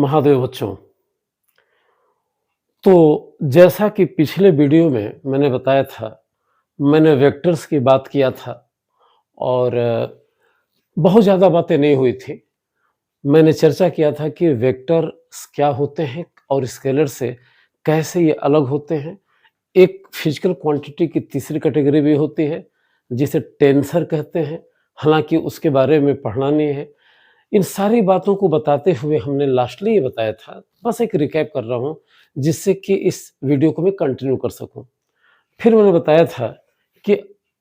महादेव बच्चों। तो जैसा कि पिछले वीडियो में मैंने बताया था, मैंने वेक्टर्स की बात किया था और बहुत ज़्यादा बातें नहीं हुई थी। मैंने चर्चा किया था कि वेक्टर्स क्या होते हैं और स्केलर से कैसे ये अलग होते हैं। एक फिजिकल क्वांटिटी की तीसरी कैटेगरी भी होती है जिसे टेंसर कहते हैं, हालांकि उसके बारे में पढ़ना नहीं है। इन सारी बातों को बताते हुए हमने लास्टली ये बताया था, बस एक रिकैप कर रहा हूँ जिससे कि इस वीडियो को मैं कंटिन्यू कर सकूँ। फिर मैंने बताया था कि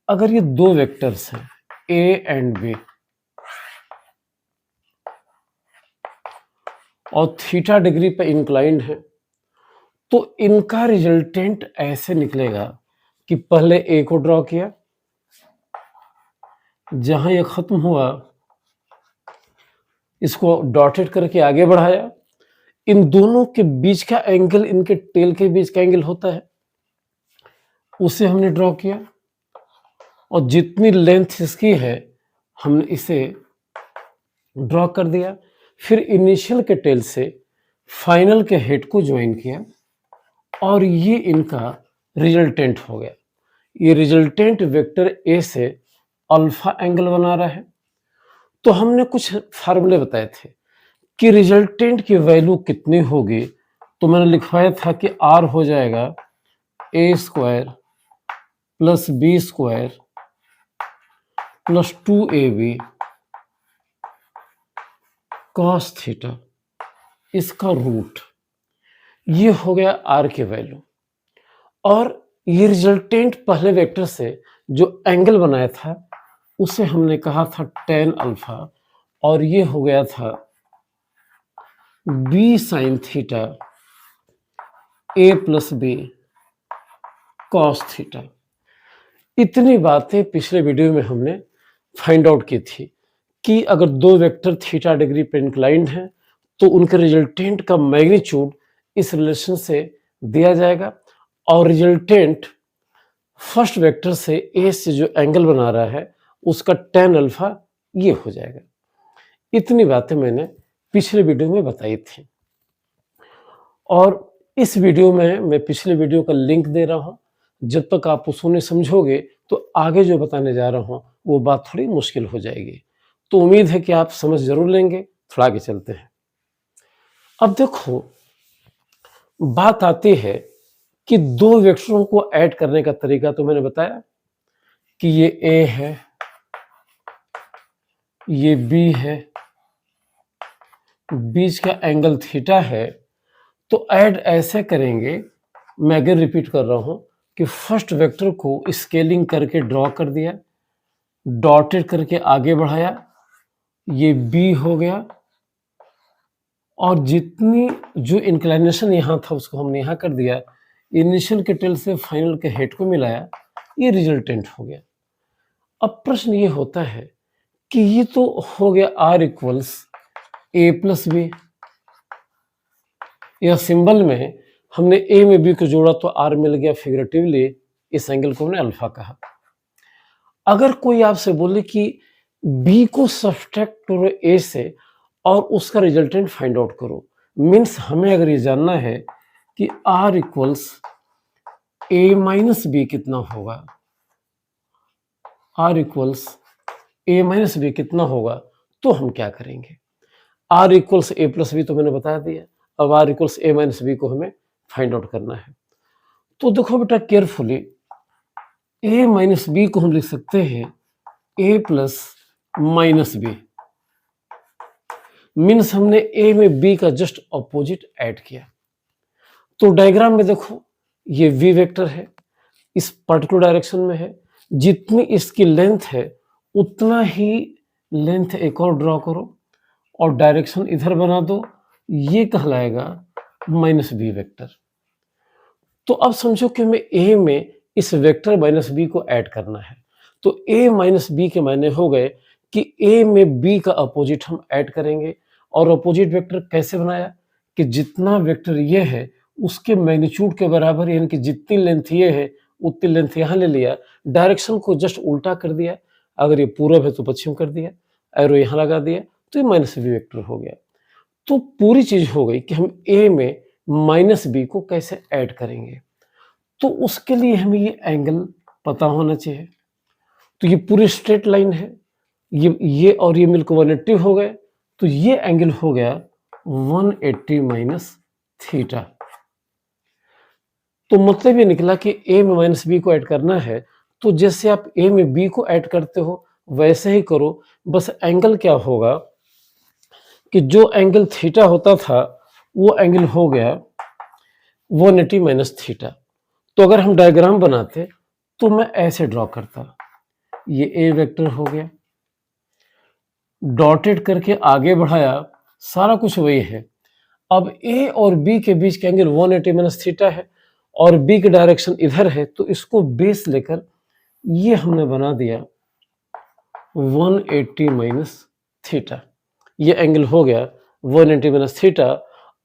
अगर ये दो वेक्टर्स हैं ए एंड बी और थीटा डिग्री पे इंक्लाइंड है, तो इनका रिजल्टेंट ऐसे निकलेगा कि पहले ए को ड्रॉ किया, जहां ये खत्म हुआ इसको डॉटेड करके आगे बढ़ाया। इन दोनों के बीच का एंगल, इनके टेल के बीच का एंगल होता है, उसे हमने ड्रॉ किया और जितनी लेंथ इसकी है हमने इसे ड्रॉ कर दिया। फिर इनिशियल के टेल से फाइनल के हेड को ज्वाइन किया और ये इनका रिजल्टेंट हो गया। ये रिजल्टेंट वेक्टर ए से अल्फा एंगल बना रहा है। तो हमने कुछ फार्मूले बताए थे कि रिजल्टेंट की वैल्यू कितनी होगी। तो मैंने लिखवाया था कि आर हो जाएगा A square plus B square plus 2ab cos theta, इसका रूट। ये हो गया आर की वैल्यू। और ये रिजल्टेंट पहले वेक्टर से जो एंगल बनाया था उसे हमने कहा था tan अल्फा, और ये हो गया था b sine theta a plus B cos theta. इतनी बातें पिछले वीडियो में हमने फाइंड आउट की थी कि अगर दो वेक्टर थीटा डिग्री पे इंक्लाइंड हैं तो उनके रिजल्टेंट का मैग्नीट्यूड इस रिलेशन से दिया जाएगा और रिजल्टेंट फर्स्ट वेक्टर से ए से जो एंगल बना रहा है उसका tan अल्फा ये हो जाएगा। इतनी बातें मैंने पिछले वीडियो में बताई थी और इस वीडियो में मैं पिछले वीडियो का लिंक दे रहा हूं। जब तक आप उसको नहीं समझोगे तो आगे जो बताने जा रहा हूं वो बात थोड़ी मुश्किल हो जाएगी। तो उम्मीद है कि आप समझ जरूर लेंगे। थोड़ा आगे चलते हैं। अब देखो, बात आती है कि दो वेक्टरों को ऐड करने का तरीका। तो मैंने बताया कि ये ए है, ये बी है, बीच का एंगल थीटा है। तो ऐड ऐसे करेंगे, मैं अगर रिपीट कर रहा हूं कि फर्स्ट वेक्टर को स्केलिंग करके ड्रॉ कर दिया, डॉटेड करके आगे बढ़ाया, ये बी हो गया और जितनी जो इंक्लाइनेशन यहाँ था उसको हमने यहाँ कर दिया, इनिशियल के टेल से फाइनल के हेड को मिलाया, ये रिजल्टेंट हो गया। अब प्रश्न ये होता है कि ये तो हो गया R equals A plus B. यह सिंबल में हमने ए में बी को जोड़ा तो आर मिल गया, फिगरेटिवली इस एंगल को हमने अल्फा कहा। अगर कोई आपसे बोले कि बी को सब्सट्रैक्ट करो ए से और उसका रिजल्टेंट फाइंड आउट करो, मीन्स हमें अगर ये जानना है कि R equals A minus B कितना होगा, R equals A minus B कितना होगा, तो हम क्या करेंगे। R equals A plus B तो मैंने बता दिया, अब R equals A minus B को हमें फाइंड आउट करना है। तो देखो बेटा केयरफुली, ए माइनस बी को हम लिख सकते हैं ए प्लस माइनस बी, मीन्स हमने ए में बी का जस्ट ऑपोजिट ऐड किया। तो डायग्राम में देखो, ये वी वेक्टर है, इस पर्टिकुलर डायरेक्शन में है, जितनी इसकी लेंथ है उतना ही लेंथ एक और ड्रॉ करो और डायरेक्शन इधर बना दो, ये कहलाएगा माइनस बी वेक्टर। तो अब समझो कि हमें ए में इस वेक्टर माइनस बी को ऐड करना है। तो ए माइनस बी के मायने हो गए कि ए में बी का अपोजिट हम ऐड करेंगे। और अपोजिट वेक्टर कैसे बनाया कि जितना वेक्टर ये है उसके मैग्नीट्यूड के बराबर, यानी कि जितनी लेंथ ये है उतनी लेंथ यहाँ ले लिया, डायरेक्शन को जस्ट उल्टा कर दिया। अगर ये पूरब है तो पश्चिम कर दिया, एरो यहाँ लगा दिया, तो ये माइनस बी वेक्टर हो गया। तो पूरी चीज हो गई कि हम ए में माइनस बी को कैसे ऐड करेंगे। तो उसके लिए हमें ये एंगल पता होना चाहिए। तो ये पूरी स्ट्रेट लाइन है, ये और ये मिलकर 180 हो गए, तो ये एंगल हो गया 180 माइनस थीटा। तो मतलब ये निकला कि ए में माइनस बी को ऐड करना है, तो जैसे आप ए में बी को ऐड करते हो वैसे ही करो, बस एंगल क्या होगा कि जो एंगल थीटा होता था वो एंगल हो गया 180 माइनस थीटा। तो अगर हम डायग्राम बनाते तो मैं ऐसे ड्रॉ करता, ये ए वेक्टर हो गया, डॉटेड करके आगे बढ़ाया, सारा कुछ वही है। अब ए और बी के बीच का एंगल 180 माइनस थीटा है और बी की डायरेक्शन इधर है, तो इसको बेस लेकर ये हमने बना दिया 180 माइनस थीटा। ये एंगल हो गया 180 माइनस थीटा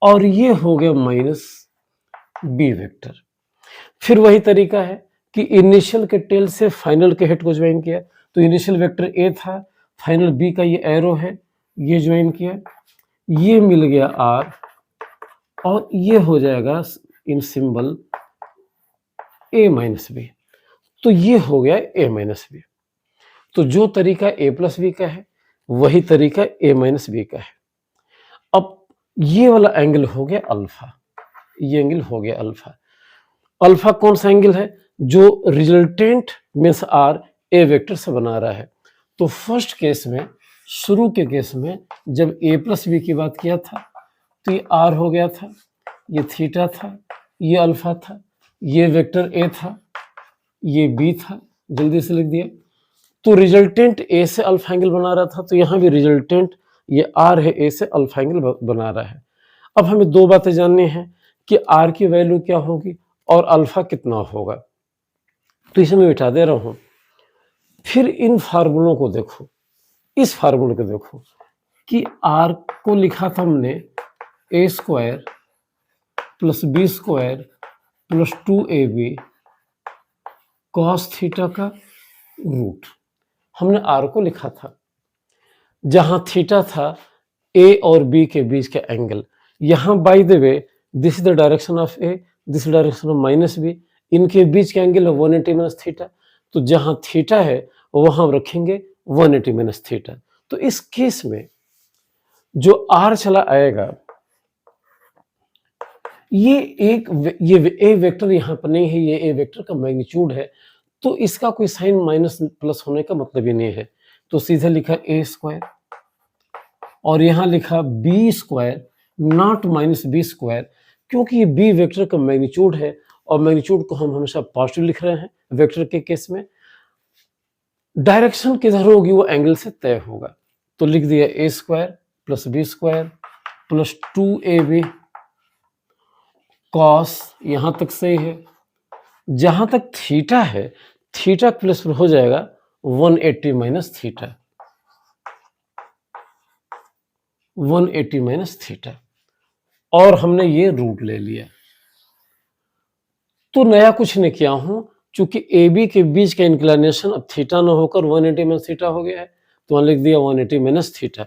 और ये हो गया माइनस बी वेक्टर। फिर वही तरीका है कि इनिशियल के टेल से फाइनल के हेड को ज्वाइन किया, तो इनिशियल वेक्टर ए था, फाइनल बी का ये एरो है, ये ज्वाइन किया, ये मिल गया आर और ये हो जाएगा इन सिंबल ए माइनस बी। तो ये हो गया ए माइनस बी। तो जो तरीका ए प्लस बी का है वही तरीका ए माइनस बी का है। अब ये वाला एंगल हो गया अल्फा, ये एंगल हो गया अल्फा। अल्फा कौन सा एंगल है? जो resultant means R A vector से बना रहा है। तो फर्स्ट केस में, शुरू के केस में जब ए प्लस बी की बात किया था तो ये आर हो गया था, ये थीटा था, ये अल्फा था, ये वेक्टर ए था, ये बी था, जल्दी से लिख दिया। तो रिजल्टेंट ए से अल्फा एंगल बना रहा था, तो यहाँ भी रिजल्टेंट ये आर है, ए से अल्फा एंगल बना रहा है। अब हमें दो बातें जाननी है कि आर की वैल्यू क्या होगी और अल्फा कितना होगा। तो इसे मैं बिठा दे रहा हूं। फिर इन फार्मूलों को देखो, इस फार्मूले को देखो कि आर को लिखा था हमने A square plus B square plus 2ab cos theta का रूट, हमने आर को लिखा था। जहां थीटा था ए और बी के बीच का एंगल, यहां by the way this is the direction of A, this direction of minus B, इनके बीच का एंगल है 180 माइनस थीटा। तो जहां थीटा है वहां हम रखेंगे 180 माइनस थीटा। तो इस केस में जो आर चला आएगा, ये ए वेक्टर यहां पर नहीं है, ये ए वेक्टर का मैग्नीट्यूड है, तो इसका कोई साइन माइनस प्लस होने का मतलब ही नहीं है। तो सीधे लिखा ए स्क्वायर और यहां लिखा B square not minus B square, क्योंकि ये बी वेक्टर का मैग्नीट्यूड है और मैग्नीट्यूड को हम हमेशा पॉजिटिव लिख रहे हैं वेक्टर के केस में। डायरेक्शन किधर होगी वो एंगल से तय होगा। तो लिख दिया A square plus B square plus 2ab cos, यहां तक सही है। जहां तक थीटा है, थीटा प्लस हो जाएगा 180 माइनस थीटा, 180 माइनस थीटा, और हमने ये रूट ले लिया। तो नया कुछ नहीं किया हूं, चूंकि ए बी के बीच का इंक्लिनेशन अब थीटा ना होकर 180 माइनस थीटा हो गया है, तो वहां लिख दिया 180 माइनस थीटा।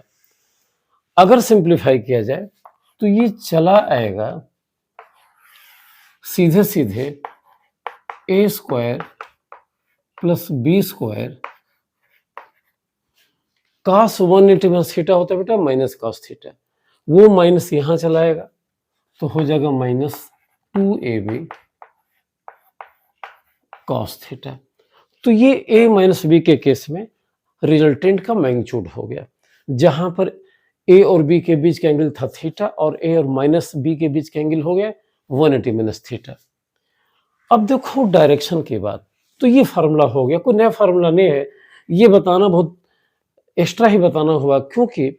अगर सिंप्लीफाई किया जाए तो ये चला आएगा सीधे सीधे A square plus B square cos 180 minus theta होता है बेटा माइनस कॉस थीटा, वो माइनस यहां चलाएगा तो हो जाएगा माइनस 2ab कॉस थीटा। तो ये ए माइनस बी के केस में रिजल्टेंट का मैग्नीट्यूड हो गया, जहां पर ए और बी के बीच का एंगल था थीटा और ए और माइनस बी के बीच का एंगल हो गया 180 माइनस थीटा। अब देखो डायरेक्शन की बात, तो ये फार्मूला हो गया, कोई नया फार्मूला नहीं है, ये बताना बहुत एक्स्ट्रा ही बताना हुआ, क्योंकि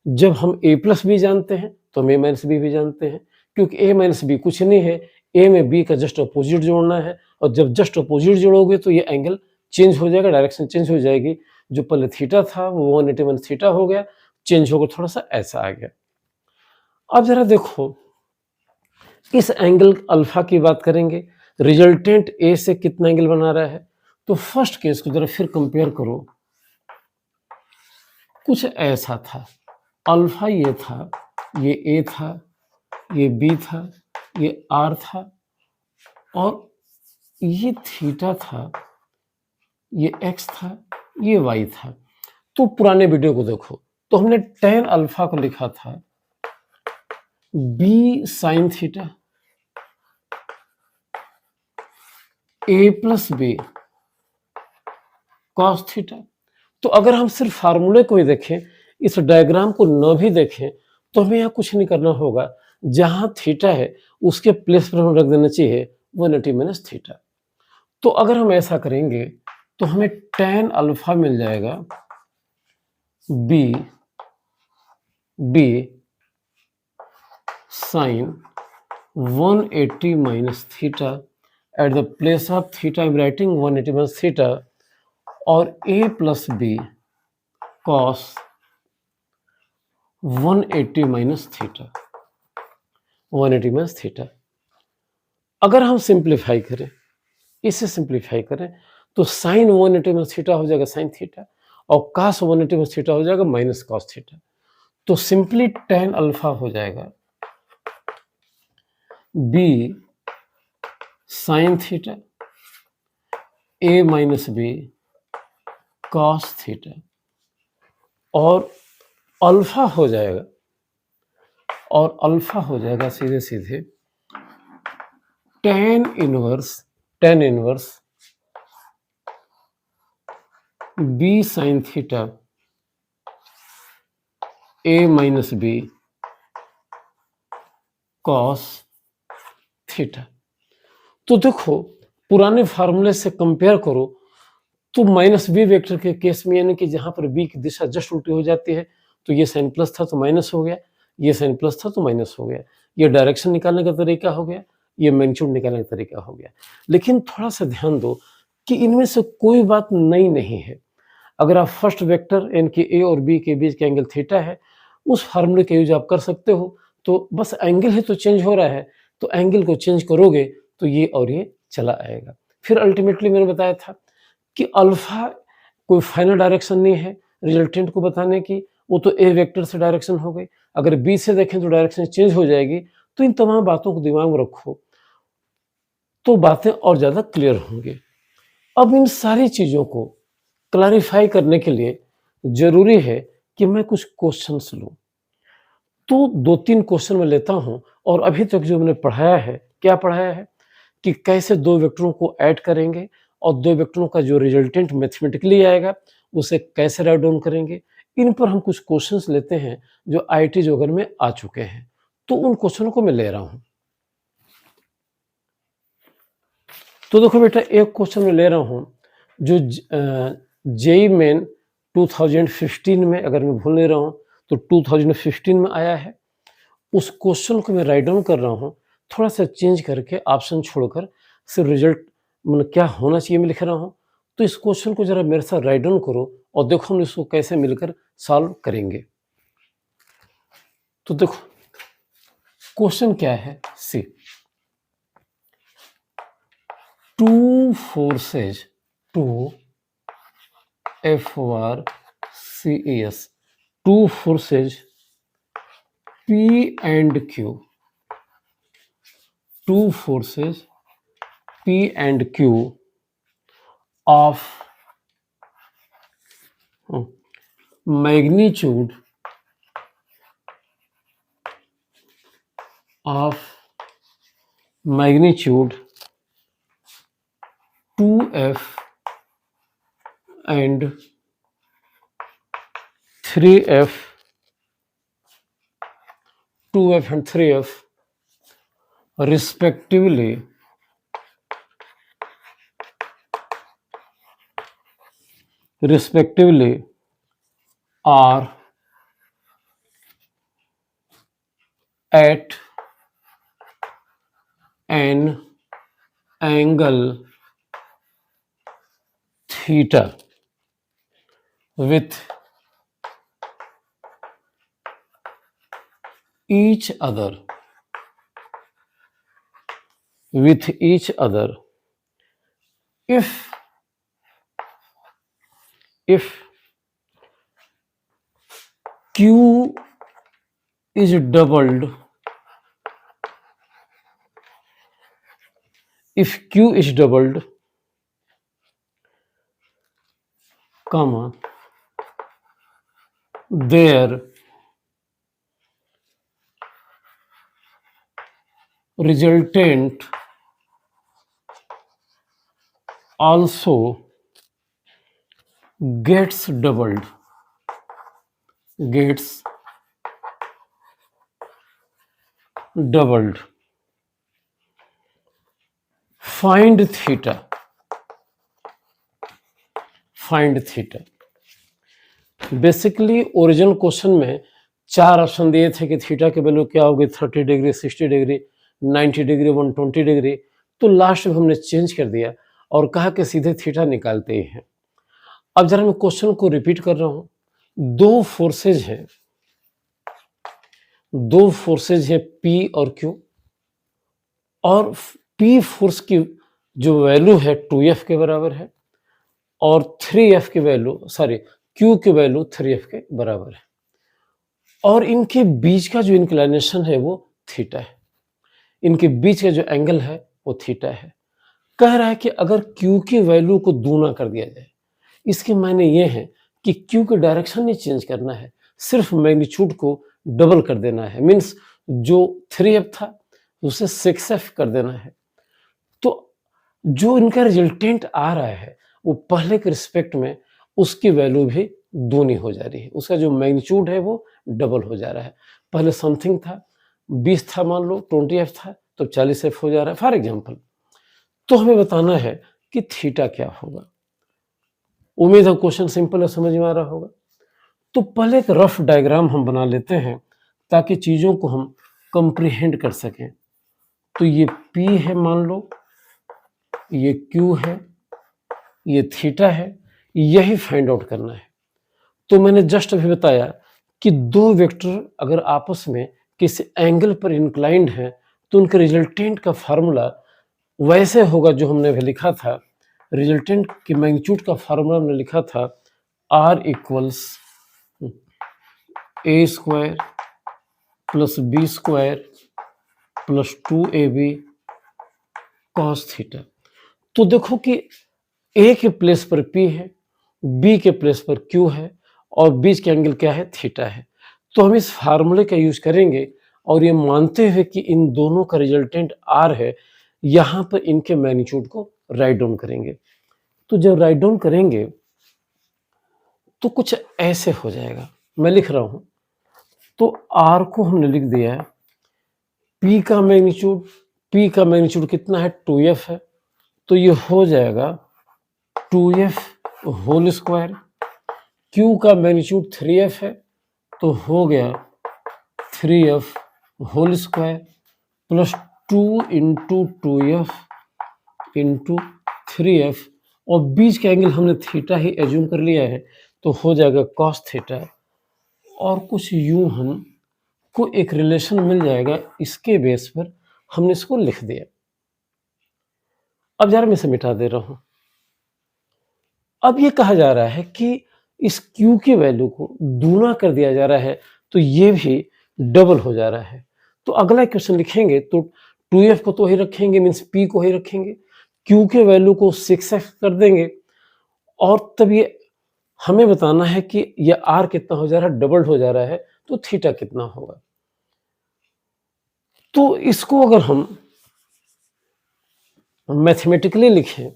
जब हम ए प्लस बी जानते हैं तो हम ए माइनस बी भी जानते हैं, क्योंकि ए माइनस बी कुछ नहीं है, ए में बी का जस्ट अपोजिट जोड़ना है, और जब जस्ट अपोजिट जोड़ोगे तो ये एंगल चेंज हो जाएगा, डायरेक्शन चेंज हो जाएगी। जो पहले थीटा था वो 180 माइनस थीटा हो गया, चेंज होकर थोड़ा सा ऐसा आ गया। अब जरा देखो इस एंगल अल्फा की बात करेंगे, रिजल्टेंट ए से कितना एंगल बना रहा है। तो फर्स्ट केस को जरा फिर कंपेयर करो, कुछ ऐसा था, अल्फा ये था, ये ए था, ये बी था, ये आर था और ये थीटा था, ये एक्स था, ये वाई था। तो पुराने वीडियो को देखो तो हमने tan अल्फा को लिखा था बी साइन थीटा ए प्लस बी कॉस थीटा। तो अगर हम सिर्फ फार्मूले को ही देखें, इस डायग्राम को न भी देखें, तो हमें यहाँ कुछ नहीं करना होगा। जहां थीटा है उसके प्लेस पर हम रख देना चाहिए 180 माइनस थीटा। तो अगर हम ऐसा करेंगे तो हमें tan अल्फा मिल जाएगा B sine 180 minus theta. At the place of theta I am writing 180 minus theta और a plus B cos 180 minus theta, 180 minus theta. अगर हम सिंप्लीफाई करें, इसे सिंप्लीफाई करें तो साइन 180 माइनस थीटा हो जाएगा साइन थीटा और cos 180 माइनस थीटा हो जाएगा माइनस कॉस थीटा। तो सिंपली tan अल्फा हो जाएगा B sine theta A minus B cos theta और अल्फा हो जाएगा, और अल्फा हो जाएगा सीधे सीधे tan inverse B sine theta A minus B cos theta. तो देखो पुराने फार्मूले से कंपेयर करो तो माइनस बी वेक्टर के केस में यानी कि जहां पर बी की दिशा जस्ट उल्टी हो जाती है, तो ये साइन प्लस था तो माइनस हो गया, ये साइन प्लस था तो माइनस हो गया। ये डायरेक्शन निकालने का तरीका हो गया, ये मैग्नीट्यूड निकालने का तरीका हो गया। लेकिन थोड़ा सा ध्यान दो कि इनमें से कोई बात नई नहीं है। अगर आप फर्स्ट वेक्टर यानी कि ए और बी के बीच का एंगल थीटा है, उस फार्मूले का यूज आप कर सकते हो। तो बस एंगल ही तो चेंज हो रहा है, तो एंगल को चेंज करोगे तो ये और ये चला आएगा। फिर अल्टीमेटली मैंने बताया था कि अल्फा कोई फाइनल डायरेक्शन नहीं है रिजल्टेंट को बताने की, वो तो ए वेक्टर से डायरेक्शन हो गई। अगर बी से देखें तो डायरेक्शन चेंज हो जाएगी। तो इन तमाम बातों को दिमाग में रखो तो बातें और ज़्यादा क्लियर होंगी। अब इन सारी चीज़ों को क्लैरिफाई करने के लिए जरूरी है कि मैं कुछ क्वेश्चंस लूं। तो 2-3 क्वेश्चन मैं लेता हूं और अभी तक जो मैंने पढ़ाया है, क्या पढ़ाया है कि कैसे दो वेक्टरों को ऐड करेंगे और दो वेक्टरों का जो रिजल्टेंट मैथमेटिकली आएगा उसे कैसे राइट डाउन करेंगे। इन पर हम कुछ क्वेश्चंस लेते हैं जो आईआईटी जोगर में आ चुके हैं। तो उन क्वेश्चनों को मैं ले रहा हूं। तो देखो बेटा, एक क्वेश्चन मैं ले रहा हूं जो जेई मेन 2015 में, अगर मैं भूल नहीं रहा हूं तो 2015 में आया है। उस क्वेश्चन को मैं राइट डाउन कर रहा हूं, थोड़ा सा चेंज करके ऑप्शन छोड़कर सिर्फ रिजल्ट मतलब क्या होना चाहिए मैं लिख रहा हूं। तो इस क्वेश्चन को जरा मेरे साथ राइट डाउन करो और देखो हम इसको कैसे मिलकर सॉल्व करेंगे। तो देखो क्वेश्चन क्या है, see two forces two forces P and Q, two forces P and Q of magnitude 2F and 3F, 2F and 3F respectively are at an angle theta with each other if Q is doubled, if Q is doubled, comma, their resultant also gets doubled, gets doubled. Find theta, find theta. Basically original question में 4 option दिए थे कि theta की value क्या होगी, 30 degree, 60 degree, 90 degree, 120 degree. तो last में हमने चेंज कर दिया और कहा कि सीधे थीटा निकालते ही हैं। अब जरा मैं क्वेश्चन को रिपीट कर रहा हूं। दो फोर्सेज हैं, दो फोर्सेज है P और Q, और P फोर्स की जो वैल्यू है 2F के बराबर है और 3F की वैल्यू, सॉरी, Q की वैल्यू 3F के बराबर है, और इनके बीच का जो इंक्लिनेशन है वो थीटा है, इनके बीच का जो एंगल है वो थीटा है। कह रहा है कि अगर Q की वैल्यू को दूना कर दिया जाए, इसके मायने ये है कि Q की डायरेक्शन नहीं चेंज करना है, सिर्फ मैग्नीट्यूड को डबल कर देना है। मीन्स जो 3F था उसे 6F कर देना है। तो जो इनका रिजल्टेंट आ रहा है वो पहले के रिस्पेक्ट में उसकी वैल्यू भी दूनी हो जा रही है, उसका जो मैग्नीट्यूड है वो डबल हो जा रहा है। पहले समथिंग था, 20 था, मान लो 20F था, तो 40F हो जा रहा है फॉर एग्जाम्पल। तो हमें बताना है कि थीटा क्या होगा। उम्मीद है क्वेश्चन सिंपल है, समझ में आ रहा होगा। तो पहले एक रफ डायग्राम हम बना लेते हैं ताकि चीज़ों को हम कंप्रीहेंड कर सकें। तो ये P है मान लो, ये Q है, ये थीटा है, यही फाइंड आउट करना है। तो मैंने जस्ट अभी बताया कि दो वेक्टर अगर आपस में किसी एंगल पर इंक्लाइंड हैं तो उनके रिजल्टेंट का फार्मूला वैसे होगा जो हमने अभी लिखा था। रिजल्टेंट की मैग्नीट्यूड का फार्मूला हमने लिखा था R equals A square plus B square plus 2AB cos theta. तो देखो कि A के प्लेस पर P है, B के प्लेस पर Q है और बीच के एंगल क्या है, थीटा है। तो हम इस फार्मूले का यूज करेंगे और ये मानते हुए कि इन दोनों का रिजल्टेंट R है, यहां पर इनके मैग्नीट्यूड को राइट डाउन करेंगे। तो जब राइट डाउन करेंगे तो कुछ ऐसे हो जाएगा, मैं लिख रहा हूं। तो R को हमने लिख दिया है, P का मैग्नीट्यूड कितना है, 2F है, तो ये हो जाएगा 2F होल स्क्वायर। Q का मैग्नीट्यूड 3F है, तो हो गया 3F whole square plus 2 into 2F into 3F, और बीच का एंगल हमने थीटा ही एज्यूम कर लिया है, तो हो जाएगा कॉस थीटा। और कुछ यूं हम को एक रिलेशन मिल जाएगा, इसके बेस पर हमने इसको लिख दिया। अब जरा मैं इसे मिटा दे रहा हूं। अब ये कहा जा रहा है कि इस Q की वैल्यू को दूना कर दिया जा रहा है, तो ये भी डबल हो जा रहा है। तो अगला क्वेश्चन लिखेंगे तो 2F को तो ही रखेंगे, मीन्स P को ही रखेंगे, Q के वैल्यू को 6F कर देंगे, और तब ये हमें बताना है कि ये R कितना हो जा रहा है, डबल्ड हो जा रहा है, तो थीटा कितना होगा। तो इसको अगर हम मैथमेटिकली लिखें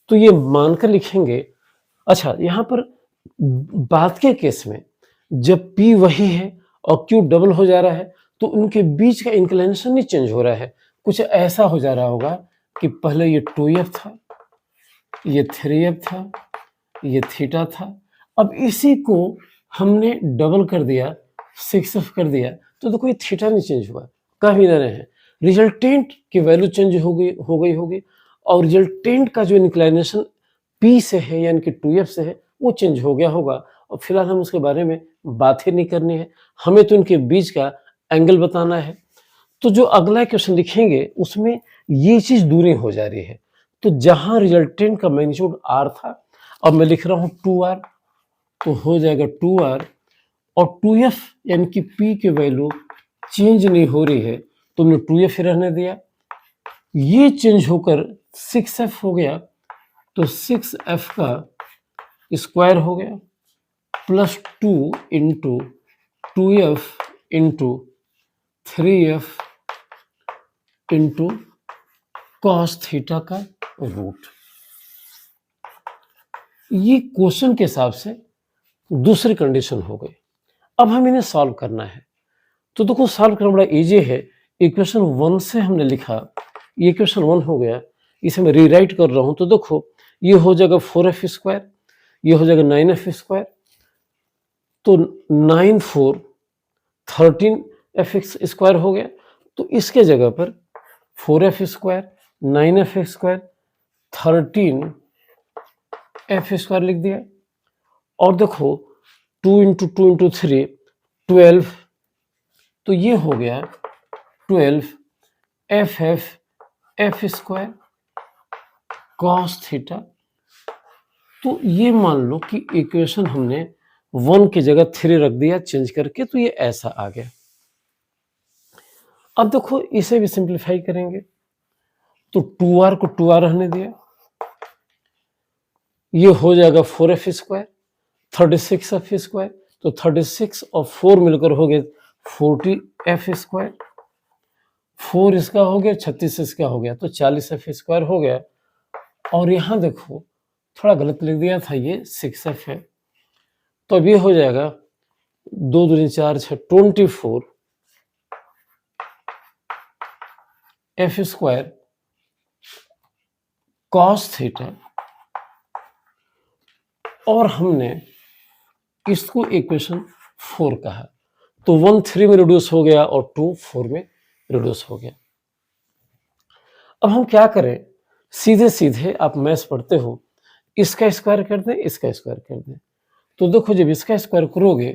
तो ये मानकर लिखेंगे। अच्छा, यहां पर बात के केस में जब P वही है और Q डबल हो जा रहा है तो उनके बीच का इंक्लिनेशन नहीं चेंज हो रहा है, कुछ ऐसा हो जा रहा होगा कि पहले ये 2F था, ये 3F था, ये थीटा था, अब इसी को हमने डबल कर दिया, 6F कर दिया, तो देखो ये थीटा नहीं चेंज हुआ, कहीं ना रहे, रिजल्टेंट की वैल्यू चेंज हो गई होगी, और रिजल्टेंट का जो इंक्लिनेशन P से है यानी कि 2F से है वो चेंज हो गया होगा, और फिलहाल हम उसके बारे में बात ही नहीं करनी है, हमें तो इनके बीच का एंगल बताना है। तो जो अगला क्वेश्चन लिखेंगे उसमें ये चीज दूरी हो जा रही है, तो जहां रिजल्टेंट का मैग्नीट्यूड R था, अब मैं लिख रहा हूं 2R, तो हो जाएगा 2R और 2f यानी कि p की वैल्यू चेंज नहीं हो रही है, तो हमने 2f रहने दिया। ये चेंज होकर 6f हो गया, तो 6f का स्क्वायर हो गया plus 2 into 2f into 3f into cos theta का रूट। ये क्वेश्चन के हिसाब से दूसरी कंडीशन हो गई। अब हम इन्हें सॉल्व करना है, तो देखो सॉल्व करना बड़ा इजी है। इक्वेशन 1 से हमने लिखा, ये इक्वेशन 1 हो गया, इसे मैं रीराइट कर रहा हूं, तो देखो ये हो जाएगा 4f स्क्वायर, ये हो जाएगा 9f स्क्वायर, तो 9 4 13f स्क्वायर हो गया। तो इसके जगह पर 4f square 9f square 13f square लिख दिया। और देखो 2 इंटू 2 इंटू 3 12, तो ये हो गया 12 f स्क्वायर कॉस थीटा। तो ये मान लो कि इक्वेशन हमने 1 की जगह 3 रख दिया चेंज करके, तो ये ऐसा आ गया। अब देखो इसे भी सिंप्लीफाई करेंगे, तो 2r को 2r रहने दिया, ये हो जाएगा 4f स्क्वायर 36f स्क्वायर, तो 36 और 4 मिलकर हो गए 40f स्क्वायर, 4 इसका हो गया 36 इसका हो गया, तो 40f स्क्वायर हो गया। और यहां देखो थोड़ा गलत लिख दिया था, ये 6f है, तो अब ये हो जाएगा 2 दूनी 4 6 24 f स्क्वायर कॉस थीटा। और हमने इसको इक्वेशन 4 कहा, तो 1 3 में रिड्यूस हो गया और 2 4 में रिड्यूस हो गया। अब हम क्या करें, सीधे सीधे आप मैथ्स पढ़ते हो, इसका स्क्वायर कर दें, इसका स्क्वायर कर दें। तो देखो जब इसका स्क्वायर करोगे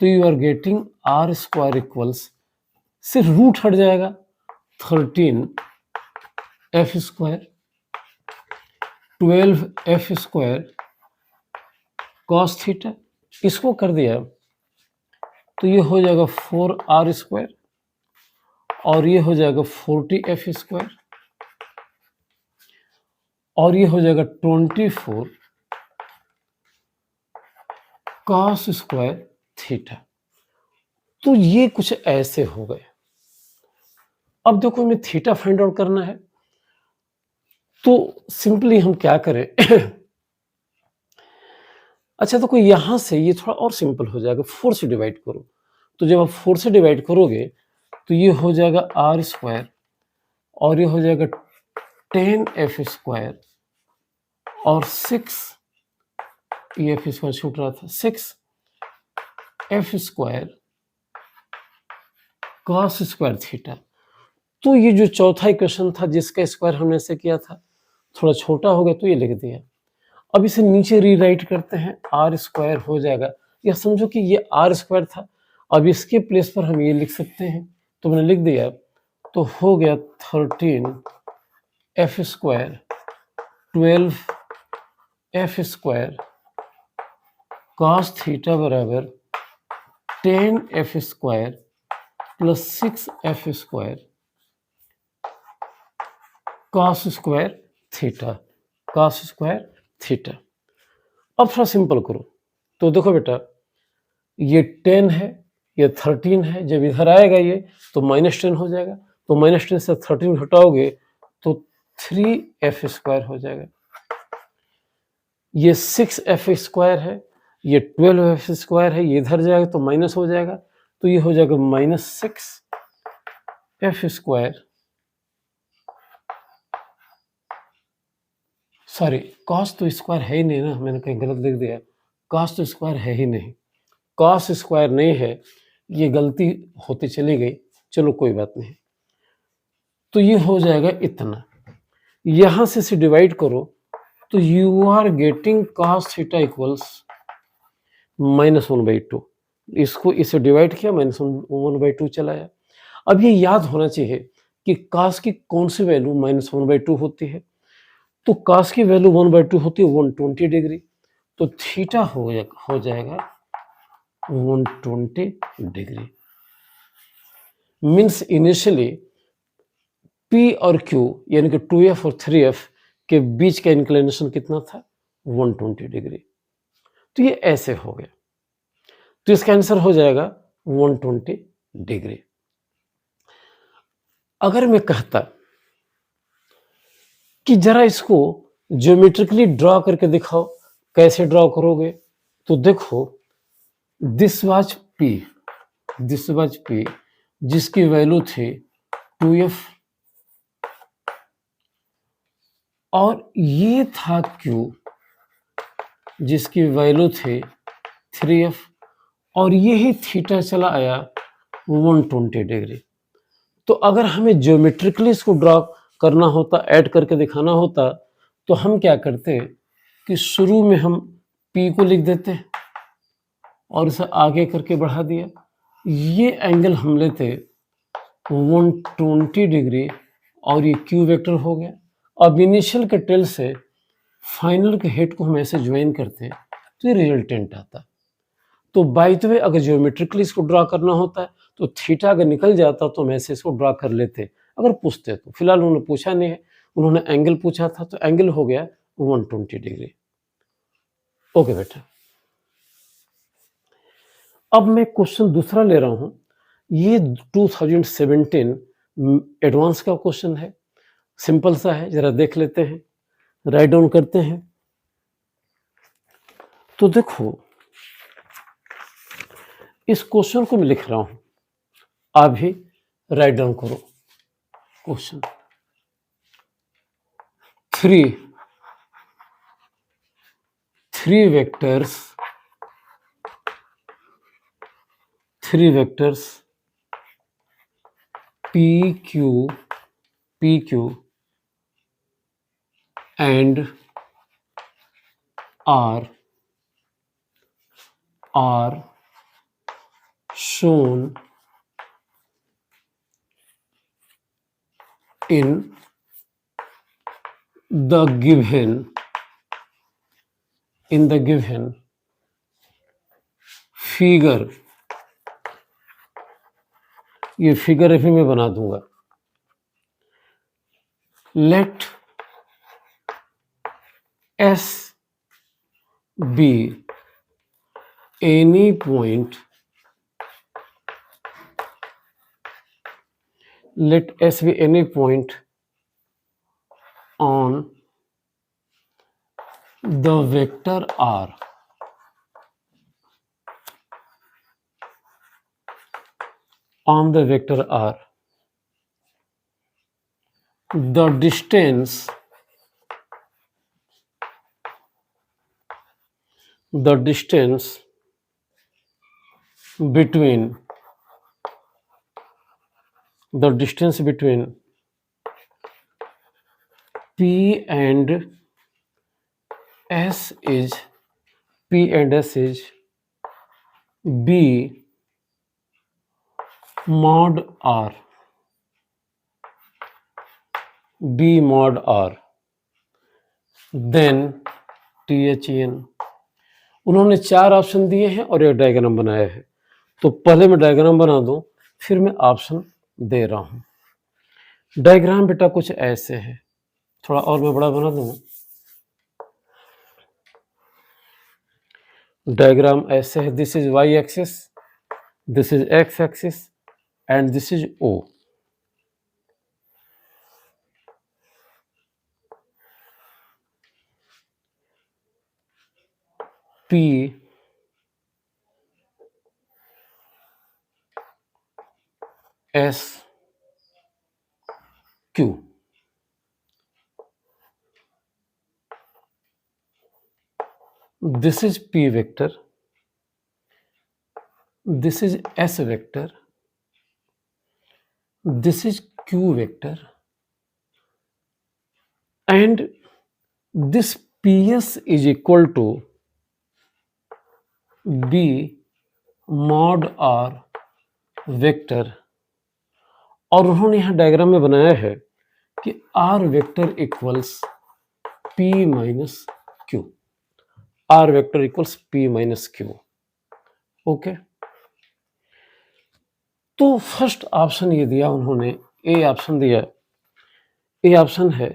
तो you are getting R square equals, सिर्फ रूट हट जाएगा 13f square 12f square cos theta, इसको कर दिया तो ये हो जाएगा 4r स्क्वायर और ये हो जाएगा 40f स्क्वायर और ये हो जाएगा 24 कॉस स्क्वायर थीटा। तो ये कुछ ऐसे हो गए। अब देखो हमें थीटा फाइंड आउट करना है, तो सिंपली हम क्या करें अच्छा देखो यहां से ये थोड़ा और सिंपल हो जाएगा, 4 से डिवाइड करो, तो जब आप 4 से डिवाइड करोगे तो ये हो जाएगा आर स्क्वायर और ये हो जाएगा 10f स्क्वायर और 6 ये f स्क्वायर छूट रहा था 6f square cos square theta. तो ये जो चौथा इक्वेशन था जिसका स्क्वायर हमने ऐसे किया था, थोड़ा छोटा हो गया तो ये लिख दिया। अब इसे नीचे रीराइट करते हैं, आर स्क्वायर हो जाएगा, या समझो कि ये आर स्क्वायर था, अब इसके प्लेस पर हम ये लिख सकते हैं, तो मैंने लिख दिया, तो हो गया 13f square 12f square cos theta बराबर 10f square plus 6f square cos square theta, cos square theta. अब थोड़ा सिंपल करो, तो देखो बेटा ये 10 है, ये 13 है, जब इधर आएगा ये तो -10 हो जाएगा, तो -10 से 13 हटाओगे तो 3f स्क्वायर हो जाएगा। ये 6f स्क्वायर है, ये 12f स्क्वायर है, ये इधर जाएगा तो माइनस हो जाएगा, तो ये हो जाएगा -6f स्क्वायर, सॉरी कॉस तो स्क्वायर है ही नहीं ना, मैंने कहीं गलत लिख दिया, कॉस तो स्क्वायर है ही नहीं, कॉस स्क्वायर नहीं है, ये गलती होती चली गई, चलो कोई बात नहीं। तो ये हो जाएगा इतना, यहां से इसे डिवाइड करो तो you are getting cos theta equals -1/2। इसको इसे डिवाइड किया, -1/2 चलाया। अब ये याद होना चाहिए कि कॉस की कौन सी वैल्यू -1/2 होती है, तो कॉस की वैल्यू 1/2 होती है 120 डिग्री, तो थीटा हो जाएगा 120 डिग्री। मीन्स इनिशियली P और Q यानी कि 2F और 3F के बीच का इंक्लिनेशन कितना था? 120 डिग्री। तो ये ऐसे हो गया, तो इसका आंसर हो जाएगा 120 डिग्री। अगर मैं कहता कि जरा इसको ज्योमेट्रिकली ड्रॉ करके दिखाओ, कैसे ड्रॉ करोगे? तो देखो, दिस वाज P जिसकी वैल्यू थी 2F और ये था Q जिसकी वैल्यू थी 3F और यही थीटा चला आया 120 डिग्री। तो अगर हमें ज्योमेट्रिकली इसको ड्रॉ करना होता, ऐड करके दिखाना होता, तो हम क्या करते कि शुरू में हम P को लिख देते और इसे आगे करके बढ़ा दिया। ये एंगल हम लेते 120 डिग्री और ये Q वेक्टर हो गया। अब इनिशियल के टेल से फाइनल के हेड को हम ऐसे ज्वाइन करते तो ये रिजल्टेंट आता। तो बाय द वे अगर ज्योमेट्रिकली इसको ड्रॉ करना होता है तो थीटा अगर निकल जाता तो हम ऐसे इसको ड्रॉ कर लेते अगर पूछते तो। फिलहाल उन्होंने पूछा नहीं है, उन्होंने एंगल पूछा था, तो एंगल हो गया 120 डिग्री। ओके बेटा, अब मैं क्वेश्चन दूसरा ले रहा हूं। ये 2017 एडवांस का क्वेश्चन है, सिंपल सा है, जरा देख लेते हैं, राइट डाउन करते हैं। तो देखो, इस क्वेश्चन को मैं लिख रहा हूं, आप भी राइट डाउन करो। Question 3 vectors PQ and R are shown in the given figure। ये फिगर अभी मैं बना दूंगा। Let S be any point, let S be any point on the vector R, on the vector R, the distance between P and S is B mod R, then THEN। उन्होंने 4 option दिए हैं और एक diagram बनाया है। तो पहले मैं डायग्राम बना दूं, फिर मैं ऑप्शन दे रहा हूं। डायग्राम बेटा कुछ ऐसे है, थोड़ा और मैं बड़ा बना दूं। डायग्राम ऐसे है, this is Y axis, this is X axis and this is O। P S Q। This is P vector, this is S vector, this is Q vector, and this PS is equal to B mod R vector। और उन्होंने यहाँ diagram में बनाया है कि R vector equals P minus Q, R vector equals P minus Q। Okay, तो first option ये दिया उन्होंने, ए ऑप्शन दिया। ए ऑप्शन है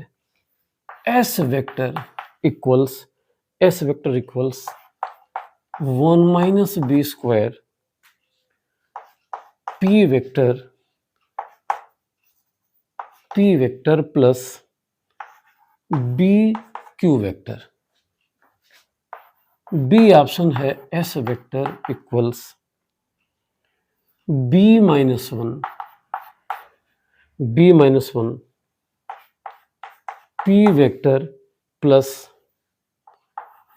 S vector equals 1 minus B square P vector plus B Q vector. B option है S vector equals B minus one P vector plus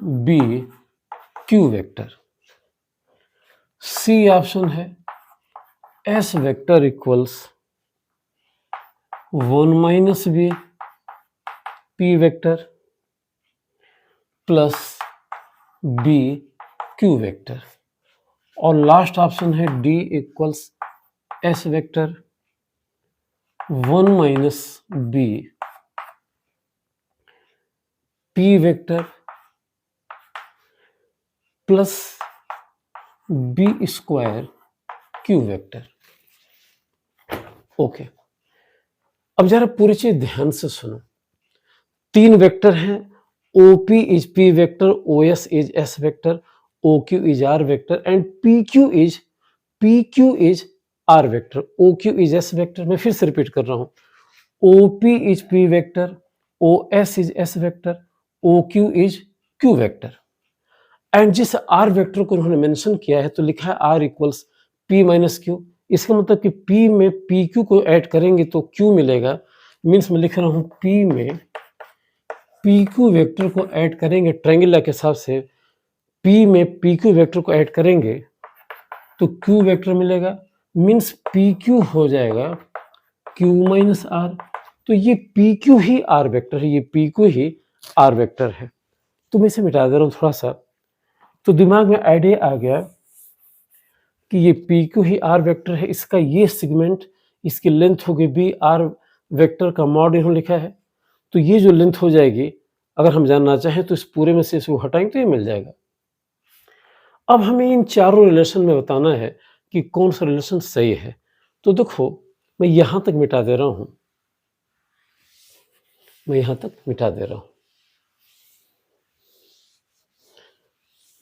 B Q vector. C option है S vector equals 1 minus B P vector plus B Q vector. और last option है D equals S vector 1 minus B P vector plus B square Q vector. Okay, अब जरा पूरी चीज ध्यान से सुनो। 3 वेक्टर हैं, OP is P vector, OS is S vector, OQ is R vector and PQ is R vector. OQ is S vector. मैं फिर से रिपीट कर रहा हूं, OP is P vector, OS is S vector, OQ is Q vector. And जिस R vector को उन्होंने mention किया है तो लिखा है R equals P minus Q। इसका मतलब कि P में PQ को ऐड करेंगे तो Q मिलेगा। मीन्स मैं लिख रहा हूं P में PQ वेक्टर को ऐड करेंगे ट्रायंगुलर के हिसाब से, P में PQ वेक्टर को ऐड करेंगे तो Q वेक्टर मिलेगा। मीन्स PQ हो जाएगा Q माइनस R। तो ये PQ ही R वेक्टर है, ये PQ ही R वेक्टर है। तो मैं इसे मिटा दे रहा हूं थोड़ा सा, तो दिमाग में आइडिया आ गया कि ये PQ ही R वेक्टर है। इसका ये सेगमेंट, इसकी लेंथ होगी B R वेक्टर का मॉड इन्होंने लिखा है। तो ये जो लेंथ हो जाएगी, अगर हम जानना चाहें तो इस पूरे में से इसको हटाएंगे तो ये मिल जाएगा। अब हमें इन चारों रिलेशन में बताना है कि कौन सा रिलेशन सही है। तो देखो, मैं यहां तक मिटा दे रहा हूं,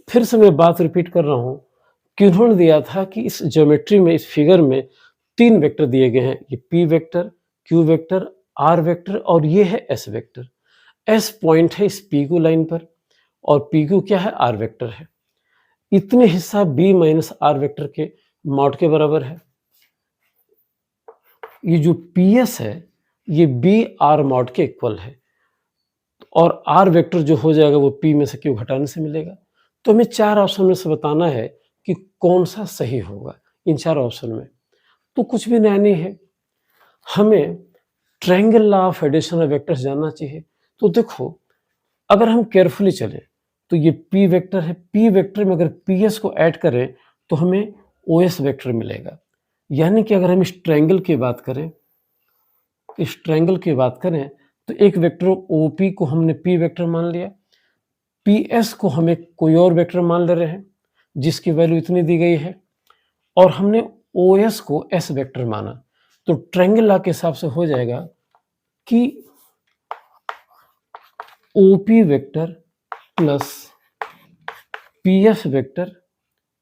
फिर से मैं बात रिपीट कर रहा हूं कि उन्होंने दिया था कि इस ज्योमेट्री में, इस फिगर में 3 वेक्टर दिए गए हैं, ये P vector, Q vector, R vector और ये है S वेक्टर। S पॉइंट है इस PQ लाइन पर और PQ क्या है, R वेक्टर है। इतने हिस्सा B माइनस R वेक्टर के मॉड के बराबर है। ये जो PS है ये B R मॉड के इक्वल है और R वेक्टर जो हो जाएगा वो P में से Q घटाने से मिलेगा। तो हमें 4 ऑप्शन में से बताना है कि कौन सा सही होगा इन 4 ऑप्शन में। तो कुछ भी नया नहीं है, हमें triangle law of addition of vectors जानना चाहिए। तो देखो, अगर हम केयरफुली चले तो ये P वेक्टर है, P वेक्टर में अगर PS को ऐड करें तो हमें OS वेक्टर मिलेगा। यानी कि अगर हम इस ट्रायंगल की बात करें, तो एक वेक्टर OP को हमने P वेक्टर मान लिया, PS को हमें कोई और वेक्टर मान ले रहे हैं जिसकी वैल्यू इतनी दी गई है, और हमने OS को S वेक्टर माना। तो ट्रायंगल लॉ के हिसाब से हो जाएगा कि OP vector plus PS vector,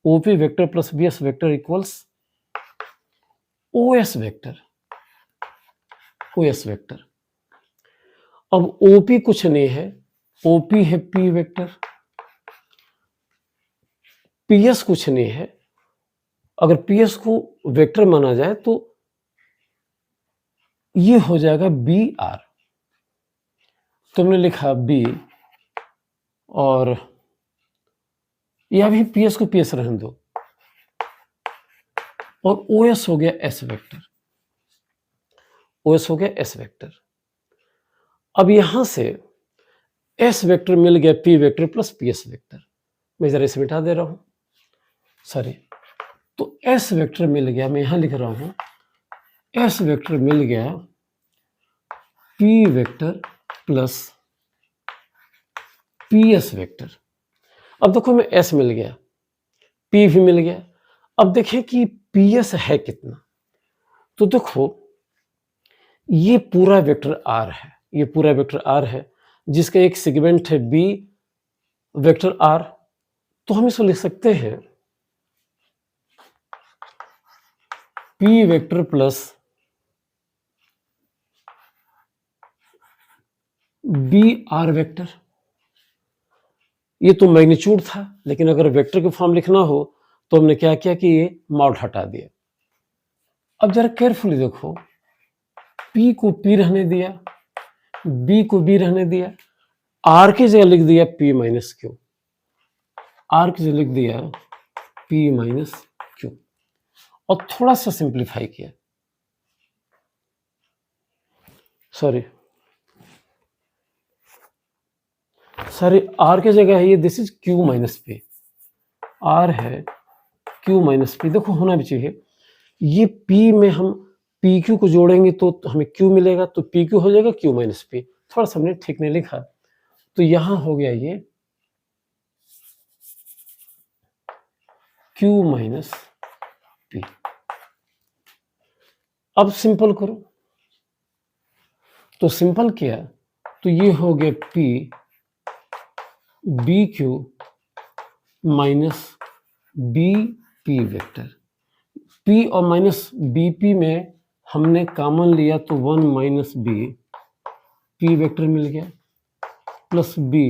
OP vector plus BS vector equals OS vector. अब OP कुछ नहीं है, OP है P वेक्टर, PS कुछ नहीं है। अगर PS को वेक्टर माना जाए तो ये हो जाएगा BR। तुमने लिखा B और या भी PS को PS रहने दो, और OS हो गया S वेक्टर। अब यहां से S वेक्टर मिल गया P vector plus PS vector. मैं जरा इसे मिटा दे रहा हूं, सॉरी। तो S वेक्टर मिल गया, मैं यहां लिख रहा हूं S वेक्टर मिल गया P vector plus PS vector. अब देखो, मैं S मिल गया, P भी मिल गया, अब देखें कि PS है कितना। तो देखो ये पूरा वेक्टर R है, ये पूरा वेक्टर R है जिसका एक सेगमेंट है B वेक्टर R। तो हम इसको लिख सकते हैं P vector plus B R vector. ये तो मैग्नीट्यूड था, लेकिन अगर वेक्टर के फॉर्म लिखना हो तो हमने क्या किया कि ये मॉड हटा दिया। अब जरा केयरफुली देखो, P को P रहने दिया, B को B रहने दिया, R की जगह लिख दिया P माइनस Q, R की जगह लिख दिया P माइनस Q और थोड़ा सा सिंप्लीफाई किया, सॉरी R की जगह है ये, this is Q minus P, R है Q माइनस P। देखो होना भी चाहिए, ये P में हम PQ को जोड़ेंगे तो हमें Q मिलेगा, तो PQ हो जाएगा Q माइनस P। थोड़ा सा हमने ठीक नहीं लिखा, तो यहां हो गया ये Q माइनस P। अब सिंपल करो, तो सिंपल किया तो ये हो गया P BQ minus BP vector. P और माइनस BP में हमने कॉमन लिया तो 1 माइनस B P वेक्टर मिल गया प्लस B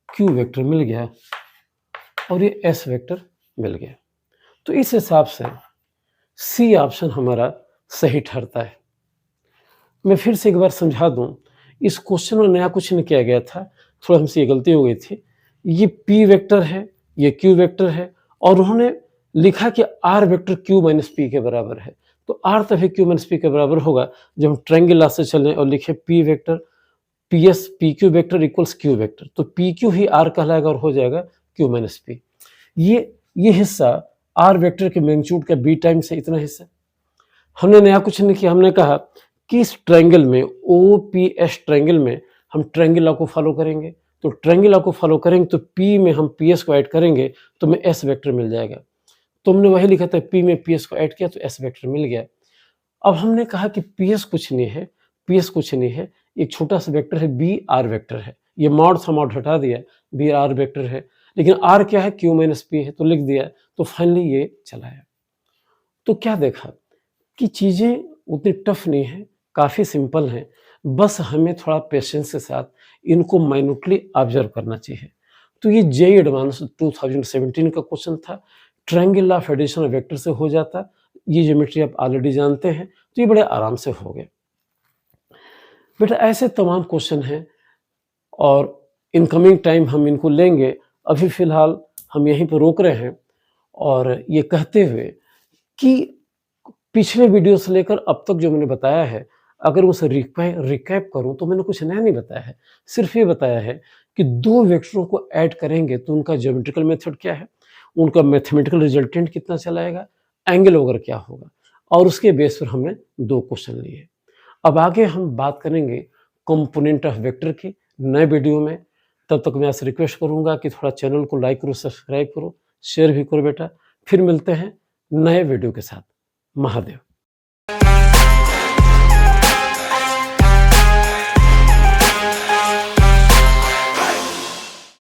Q वेक्टर मिल गया और ये S वेक्टर मिल गया। तो इस हिसाब से C ऑप्शन हमारा सही ठहरता है। मैं फिर से एक बार समझा दूं, इस क्वेश्चन में नया कुछ नहीं किया गया था, थोड़ा हमसे ये गलती हो गई थी। ये P वेक्टर है, ये Q वेक्टर है और उन्होंने लिखा कि R vector Q minus P के बराबर है। तो R तभी Q माइनस P के बराबर होगा जब हम ट्रायंगल लॉ से चलें और लिखें P vector PS PQ vector equals Q vector, तो PQ ही R कहलाएगा और हो जाएगा Q माइनस P। ये हिस्सा R वेक्टर के मैग्नीट्यूड का B टाइम्स है, इतना हिस्सा। हमने नया कुछ नहीं किया, हमने कहा कि इस ट्रायंगल में OPS ट्रायंगल में हम ट्रायंगल लॉ को फॉलो करेंगे, तो ट्रायंगल लॉ को फॉलो करेंगे तो P में हम PS को ऐड करेंगे तो हमें S वेक्टर मिल जाएगा। तो हमने वही लिखा था, P में PS को ऐड किया तो S वेक्टर मिल गया। अब हमने कहा कि PS कुछ नहीं है, PS कुछ नहीं है, एक छोटा सा वेक्टर है BR वेक्टर है। ये मॉड था, मॉड हटा दिया, BR वेक्टर है, लेकिन R क्या है Q माइनस P है, तो लिख दिया, तो फाइनली ये चला है। तो क्या देखा कि चीज़ें उतनी टफ नहीं है, काफ़ी सिंपल हैं, बस हमें थोड़ा पेशेंस के साथ इनको माइन्यूटली ऑब्जर्व करना चाहिए। तो ये जेईई एडवांस 2017 का क्वेश्चन था, triangle law of addition of vector से हो जाता, ये ज्योमेट्री आप ऑलरेडी जानते हैं, तो ये बड़े आराम से हो गए। बेटा ऐसे तमाम क्वेश्चन हैं और इन कमिंग टाइम हम इनको लेंगे। अभी फ़िलहाल हम यहीं पर रोक रहे हैं और ये कहते हुए कि पिछले वीडियो से लेकर अब तक जो मैंने बताया है, अगर उसे रिकैप करूं तो मैंने कुछ नया नहीं बताया है, सिर्फ ये बताया है कि दो वेक्टरों को ऐड करेंगे तो उनका ज्योमेट्रिकल मेथड क्या है, उनका मैथमेटिकल रिजल्टेंट कितना चलाएगा, एंगल वगैरह क्या होगा, और उसके बेस पर हमने दो क्वेश्चन लिए। अब आगे हम बात करेंगे कंपोनेंट ऑफ वेक्टर की नए वीडियो में। तब तक मैं आपसे रिक्वेस्ट करूंगा कि थोड़ा चैनल को लाइक करो, सब्सक्राइब करो, शेयर भी करो बेटा। फिर मिलते हैं नए वीडियो के साथ। महादेव।